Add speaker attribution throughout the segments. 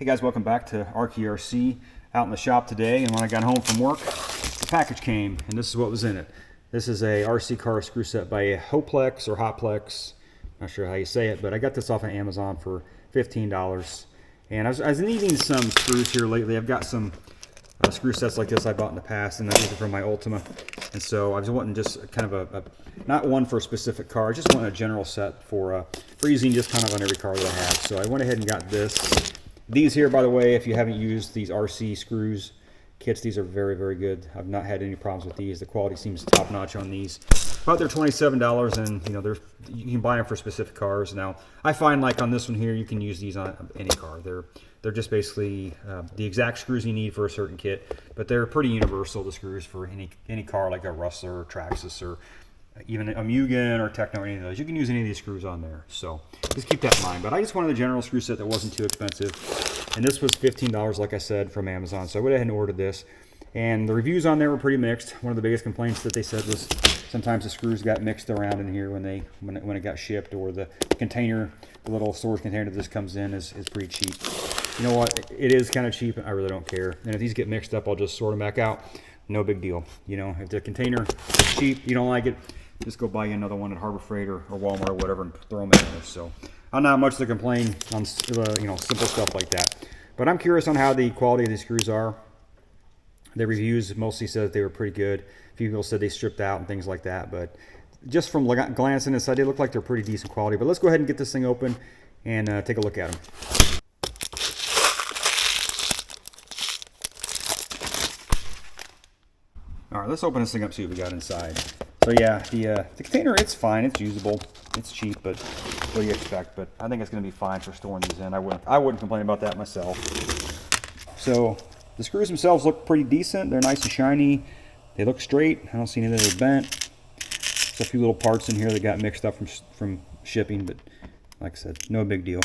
Speaker 1: Guys, welcome back to rccar out in the shop today. And when I got home from work, the package came and this is what was in it. This is a rccar screw set by Hoplex or Hotplex, not sure how you say it, but I got this off of Amazon for $15. And I was needing some screws here lately. I've got some screw sets like this I bought in the past, and these are from my Ultima. And so I was wanting just kind of a not one for a specific car, just wanting a general set for using just kind of on every car that I have. So I went ahead and got this. These here, by the way, if you haven't used these RC screws kits, these are very, very good. I've not had any problems with these. The quality seems top notch on these. But they're $27, and you know, you can buy them for specific cars. Now, I find like on this one here, you can use these on any car. They're just basically the exact screws you need for a certain kit, but they're pretty universal, the screws for any car like a Rustler or Traxxas or even a Mugen or Techno or any of those. You can use any of these screws on there, so just keep that in mind. But I just wanted a general screw set that wasn't too expensive, and this was $15, like I said, from Amazon. So I went ahead and ordered this, and the reviews on there were pretty mixed. One of the biggest complaints that they said was sometimes the screws got mixed around in here when it got shipped, or the container, the little storage container that this comes in is pretty cheap. You know what? It is kind of cheap. I really don't care. And if these get mixed up, I'll just sort them back out. No big deal. You know, if the container is cheap, you don't like it, just go buy you another one at Harbor Freight or Walmart or whatever and throw them in there. So I'm not much to complain on you know, simple stuff like that. But I'm curious on how the quality of these screws are. The reviews mostly said that they were pretty good. A few people said they stripped out and things like that. But just from glancing inside, they look like they're pretty decent quality. But let's go ahead and get this thing open and take a look at them. All right, let's open this thing up, see what we got inside. So yeah, the container, it's fine, it's usable, it's cheap, but what do you expect? But I think it's going to be fine for storing these in. I wouldn't complain about that myself. So the screws themselves look pretty decent. They're nice and shiny. They look straight. I don't see anything that are bent. There's a few little parts in here that got mixed up from shipping, but like I said, no big deal.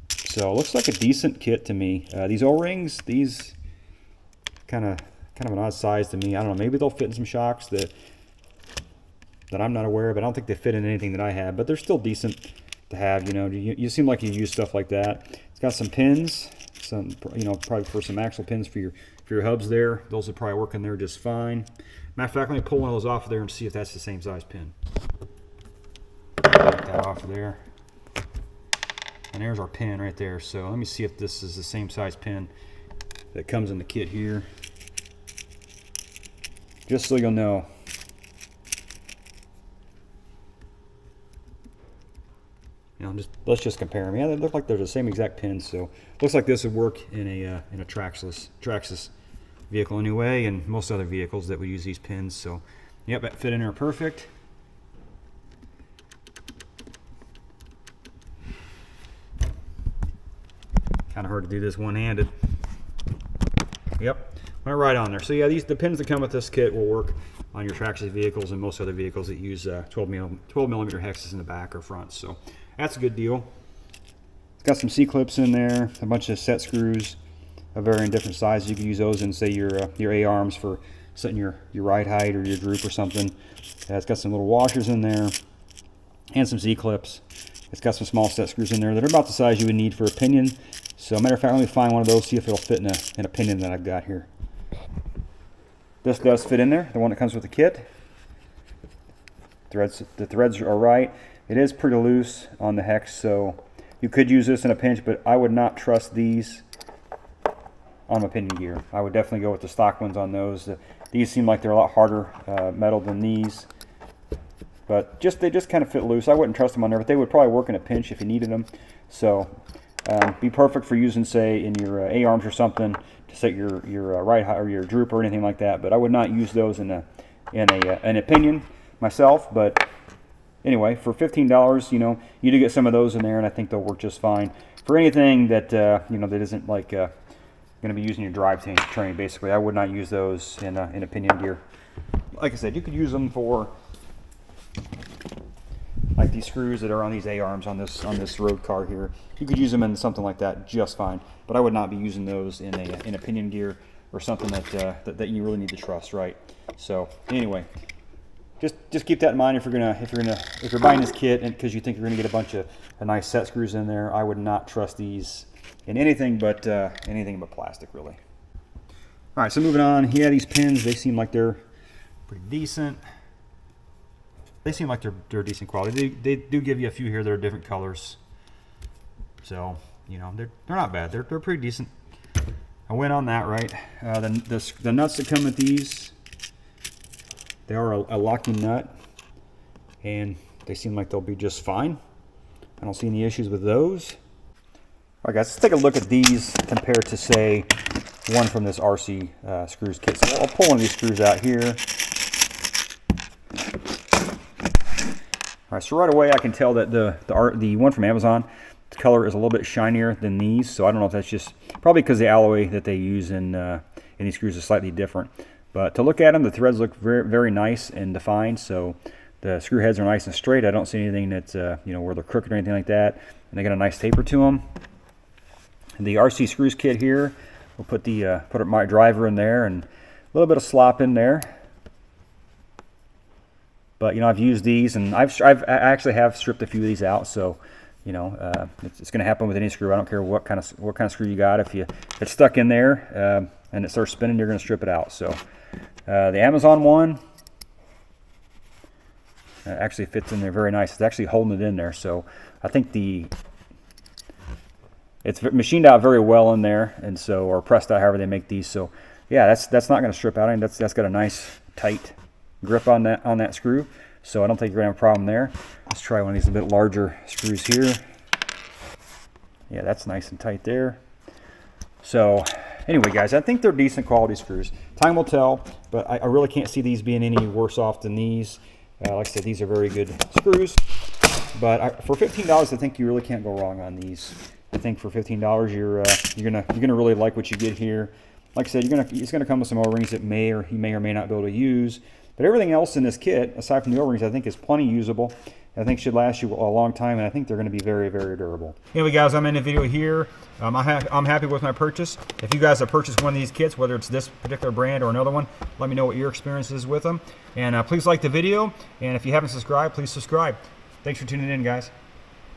Speaker 1: So it looks like a decent kit to me. These O-rings, these kind of an odd size to me. I don't know, maybe they'll fit in some shocks that I'm not aware of. I don't think they fit in anything that I have, but they're still decent to have. You know, you seem like you use stuff like that. It's got some pins, you know, probably for some axle pins for your hubs there. Those would probably work in there just fine. Matter of fact, let me pull one of those off of there and see if that's the same size pin. Take that off of there. And there's our pin right there. So let me see if this is the same size pin that comes in the kit here. Just so you'll know. You know, let's just compare them. Yeah, they look like they're the same exact pins. So looks like this would work in a Traxxas vehicle anyway, and most other vehicles that would use these pins. So yep, that fit in there perfect. Kind of hard to do this one-handed. Yep. Went right on there. So yeah, the pins that come with this kit will work on your Traxxas vehicles and most other vehicles that use 12 millimeter hexes in the back or front. So that's a good deal. It's got some C-clips in there, a bunch of set screws of varying different sizes. You can use those in, say, your A-arms for setting your ride height or your droop or something. It's got some little washers in there and some C-clips. It's got some small set screws in there that are about the size you would need for a pinion. So matter of fact, let me find one of those, see if it'll fit in a pinion that I've got here. This does fit in there, the one that comes with the kit. The threads are right. It is pretty loose on the hex, so you could use this in a pinch, but I would not trust these on my pinion gear. I would definitely go with the stock ones on those. These seem like they're a lot harder metal than these, but they just kind of fit loose. I wouldn't trust them on there, but they would probably work in a pinch if you needed them. So be perfect for using, say, in your A-arms or something to set your ride height or your droop or anything like that. But I would not use those in an pinion myself. But anyway, for $15, you know, you do get some of those in there, and I think they'll work just fine for anything that you know, that isn't like going to be using your drivetrain. Basically, I would not use those in a pinion gear. Like I said, you could use them for like these screws that are on these A-arms on this road car here. You could use them in something like that just fine, but I would not be using those in a pinion gear or something that you really need to trust, right? So anyway, just keep that in mind if you're buying this kit, and because you think you're gonna get a bunch of nice set screws in there. I would not trust these in anything but plastic, really. All right, so moving on. Yeah, these pins, they seem like they're pretty decent. They seem like they're decent quality. They do give you a few here that are different colors. So, you know, they're not bad. They're pretty decent. I went on that, right. The nuts that come with these, they are a locking nut, and they seem like they'll be just fine. I don't see any issues with those. All right, guys, let's take a look at these compared to, say, one from this RC screws kit. So I'll pull one of these screws out here. All right, so right away I can tell that the one from Amazon, the color is a little bit shinier than these. So I don't know if that's just probably because the alloy that they use in these screws is slightly different. But to look at them, the threads look very, very nice and defined. So the screw heads are nice and straight. I don't see anything that's you know, where they're crooked or anything like that. And they got a nice taper to them. And the RC screws kit here, we'll put my driver in there and a little bit of slop in there. But you know, I've used these, and I actually have stripped a few of these out. So you know, it's going to happen with any screw. I don't care what kind of screw you got. If it's stuck in there and it starts spinning, you're going to strip it out. So the Amazon one actually fits in there very nice. It's actually holding it in there. So I think it's machined out very well in there, and so, or pressed out, however they make these. So yeah, that's not going to strip out. I mean, that's got a nice tight grip on that screw, so I don't think you're gonna have a problem there. Let's try one of these a bit larger screws here. Yeah, that's nice and tight there. So anyway, guys, I think they're decent quality screws. Time will tell, but I really can't see these being any worse off than these. Like I said, these are very good screws, but for $15, I think you really can't go wrong on these. I think for $15, you're gonna really like what you get here. Like I said, it's gonna come with some O-rings that you may or may not be able to use. But everything else in this kit, aside from the O-rings, I think is plenty usable. I think should last you a long time, and I think they're going to be very, very durable. Anyway, guys, I'm in the video here. I'm happy with my purchase. If you guys have purchased one of these kits, whether it's this particular brand or another one, let me know what your experience is with them. And please like the video. And if you haven't subscribed, please subscribe. Thanks for tuning in, guys.